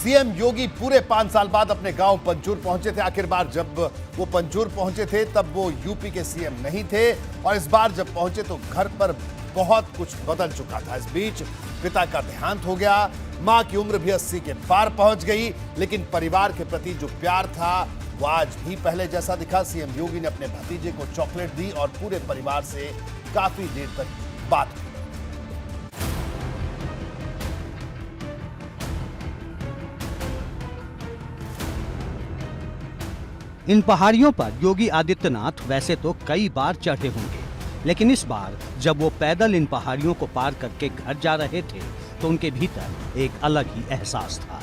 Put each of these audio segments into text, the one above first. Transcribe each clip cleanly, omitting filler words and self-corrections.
CM योगी पूरे 5 साल बाद अपने गांव पंजूर पहुंचे थे। आखिर बार जब वो पंजूर पहुंचे थे तब वो यूपी के सीएम नहीं थे और इस बार जब पहुंचे तो घर पर बहुत कुछ बदल चुका था। इस बीच पिता का देहांत हो गया, मां की उम्र भी 80 के पार पहुंच गई, लेकिन परिवार के प्रति जो प्यार था वो आज भी पहले जैसा दिखा। सीएम योगी ने अपने भतीजे को चॉकलेट दी और पूरे परिवार से काफी देर तक बात की। इन पहाड़ियों पर योगी आदित्यनाथ वैसे तो कई बार चढ़े होंगे, लेकिन इस बार जब वो पैदल इन पहाड़ियों को पार करके घर जा रहे थे तो उनके भीतर एक अलग ही एहसास था।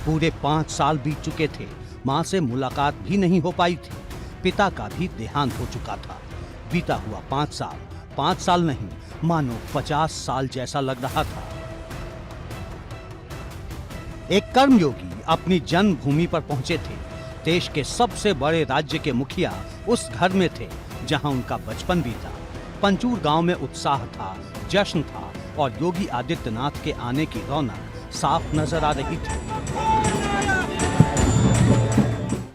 पूरे 5 साल बीत चुके थे, मां से मुलाकात भी नहीं हो पाई थी, पिता का भी देहांत हो चुका था। बीता हुआ 5 साल नहीं मानो 50 साल जैसा लग रहा था। एक कर्मयोगी अपनी जन्मभूमि पर पहुंचे थे। देश के सबसे बड़े राज्य के मुखिया उस घर में थे जहां उनका बचपन बीता। पंजूर गांव में उत्साह था, जश्न था और योगी आदित्यनाथ के आने की रौनक साफ नजर आ रही थी।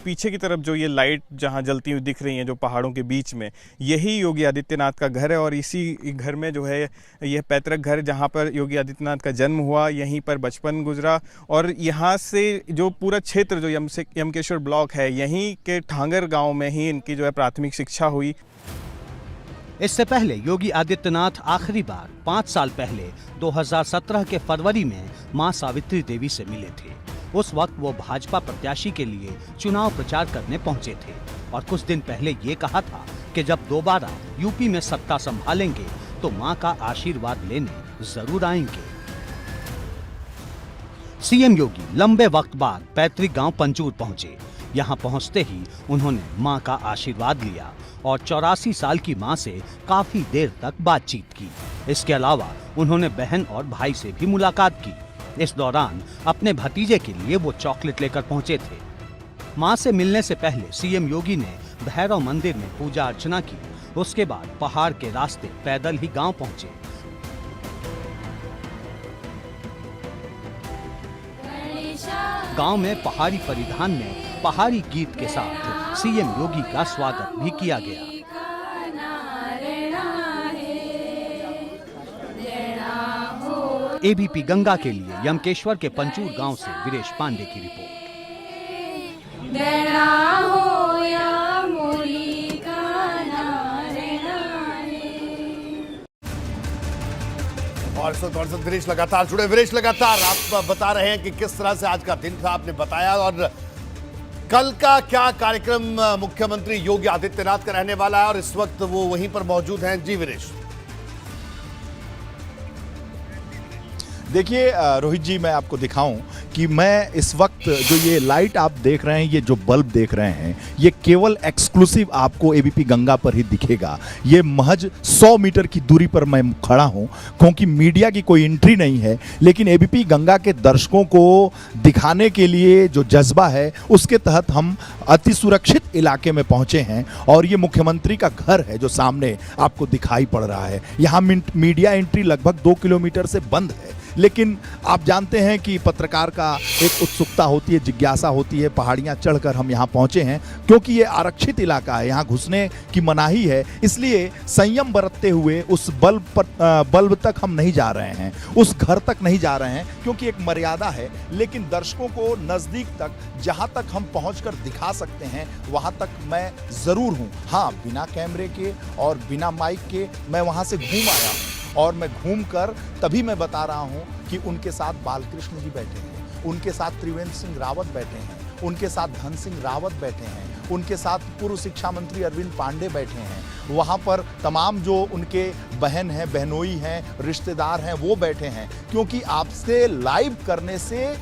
पीछे की तरफ जो ये लाइट जहाँ जलती हुई दिख रही हैं जो पहाड़ों के बीच में, यही योगी आदित्यनाथ का घर है और इसी घर में जो है यह पैतृक घर जहाँ पर योगी आदित्यनाथ का जन्म हुआ, यहीं पर बचपन गुजरा और यहाँ से जो पूरा क्षेत्र जो यमकेश्वर ब्लॉक है, यहीं के ठांगर गांव में ही इनकी जो है प्राथमिक शिक्षा हुई। इससे पहले योगी आदित्यनाथ आखिरी बार 5 साल पहले 2017 के फरवरी में मां सावित्री देवी से मिले थे। उस वक्त वो भाजपा प्रत्याशी के लिए चुनाव प्रचार करने पहुंचे थे और कुछ दिन पहले ये कहा था कि जब दोबारा यूपी में सत्ता संभालेंगे तो मां का आशीर्वाद लेने जरूर आएंगे। सीएम योगी लंबे वक्त बाद पैतृक गांव पंजूर पहुंचे। यहां पहुंचते ही उन्होंने मां का आशीर्वाद लिया और 84 साल की मां से काफी देर तक बातचीत की। इसके अलावा उन्होंने बहन और भाई से भी मुलाकात की। इस दौरान अपने भतीजे के लिए वो चॉकलेट लेकर पहुंचे थे। मां से मिलने से पहले सीएम योगी ने भैरव मंदिर में पूजा अर्चना की। उसके बाद पहाड़ के रास्ते पैदल ही गांव पहुंचे। गांव में पहाड़ी परिधान में पहाड़ी गीत के साथ सीएम योगी का स्वागत भी किया गया। एबीपी गंगा के लिए यमकेश्वर के पंजूर गांव से वीरेश पांडे की रिपोर्ट। और इस वक्त वीरेश लगातार जुड़े। वीरेश, लगातार आप बता रहे हैं कि किस तरह से आज का दिन था, आपने बताया, और कल का क्या कार्यक्रम मुख्यमंत्री योगी आदित्यनाथ का रहने वाला है और इस वक्त वो वहीं पर मौजूद हैं। जी वीरेश। देखिए रोहित जी, मैं आपको दिखाऊं कि मैं इस वक्त जो ये लाइट आप देख रहे हैं, ये जो बल्ब देख रहे हैं, ये केवल एक्सक्लूसिव आपको एबीपी गंगा पर ही दिखेगा। ये महज 100 मीटर की दूरी पर मैं खड़ा हूं क्योंकि मीडिया की कोई एंट्री नहीं है, लेकिन एबीपी गंगा के दर्शकों को दिखाने के लिए जो जज्बा है उसके तहत हम अति सुरक्षित इलाके में पहुंचे हैं और ये मुख्यमंत्री का घर है जो सामने आपको दिखाई पड़ रहा है। यहाँ मीडिया एंट्री लगभग 2 किलोमीटर से बंद है, लेकिन आप जानते हैं कि पत्रकार का एक उत्सुकता होती है, जिज्ञासा होती है। पहाड़ियां चढ़कर हम यहाँ पहुँचे हैं क्योंकि ये आरक्षित इलाका है, यहाँ घुसने की मनाही है, इसलिए संयम बरतते हुए उस बल्ब तक हम नहीं जा रहे हैं, उस घर तक नहीं जा रहे हैं क्योंकि एक मर्यादा है। लेकिन दर्शकों को नज़दीक तक जहाँ तक हम पहुँचकर दिखा सकते हैं वहाँ तक मैं ज़रूर हूँ। हाँ, बिना कैमरे के और बिना माइक के मैं वहाँ से घूम आया हूँ और मैं घूमकर तभी मैं बता रहा हूं कि उनके साथ बालकृष्ण जी बैठे हैं, उनके साथ त्रिवेंद्र सिंह रावत बैठे हैं, उनके साथ धन सिंह रावत बैठे हैं, उनके साथ पूर्व शिक्षा मंत्री अरविंद पांडे बैठे हैं, वहां पर तमाम जो उनके बहन हैं, बहनोई हैं, रिश्तेदार हैं, वो बैठे हैं। क्योंकि आपसे लाइव करने से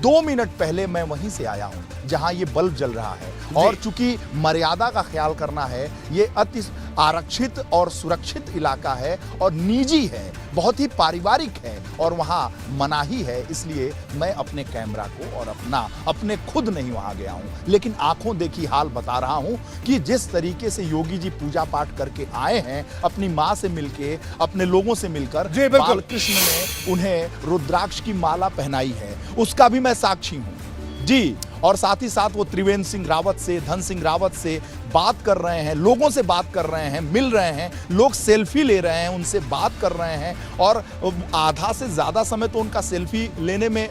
2 मिनट पहले मैं वहीं से आया हूं। जहां ये बल्ब जल रहा है। और चूंकि मर्यादा का ख्याल करना है, ये अति आरक्षित और सुरक्षित इलाका है और निजी है, बहुत ही पारिवारिक है और वहां मनाही है, इसलिए मैं अपने कैमरा को और अपने खुद नहीं वहां गया हूं, लेकिन आंखों देखी हाल बता रहा हूं कि जिस तरीके से योगी जी पूजा पाठ करके आए हैं, अपनी मां से मिलके, अपने लोगों से मिलकर, जी, बिल्कुल। बालकृष्ण ने उन्हें रुद्राक्ष की माला पहनाई है, उसका भी मैं साक्षी हूं जी। और साथ ही साथ वो त्रिवेंद्र सिंह रावत से, धन सिंह रावत से बात कर रहे हैं, लोगों से बात कर रहे हैं, मिल रहे हैं, लोग सेल्फी ले रहे हैं, उनसे बात कर रहे हैं और आधा से ज्यादा समय तो उनका सेल्फी लेने में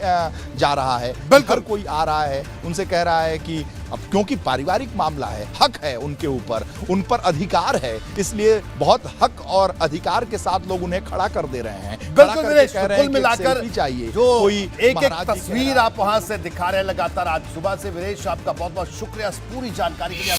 जा रहा है। हर कोई आ रहा है, उनसे कह रहा है कि अब क्योंकि पारिवारिक मामला है, हक है उनके ऊपर, उन पर अधिकार है, इसलिए बहुत हक और अधिकार के साथ लोग उन्हें खड़ा कर दे रहे हैं। बिल्कुल दिनेश, कुल मिलाकर चाहिए जो कोई एक तस्वीर आप वहां से दिखा रहे हैं लगातार आज सुबह से। विनेश, आपका बहुत बहुत शुक्रिया इस पूरी जानकारी के लिए।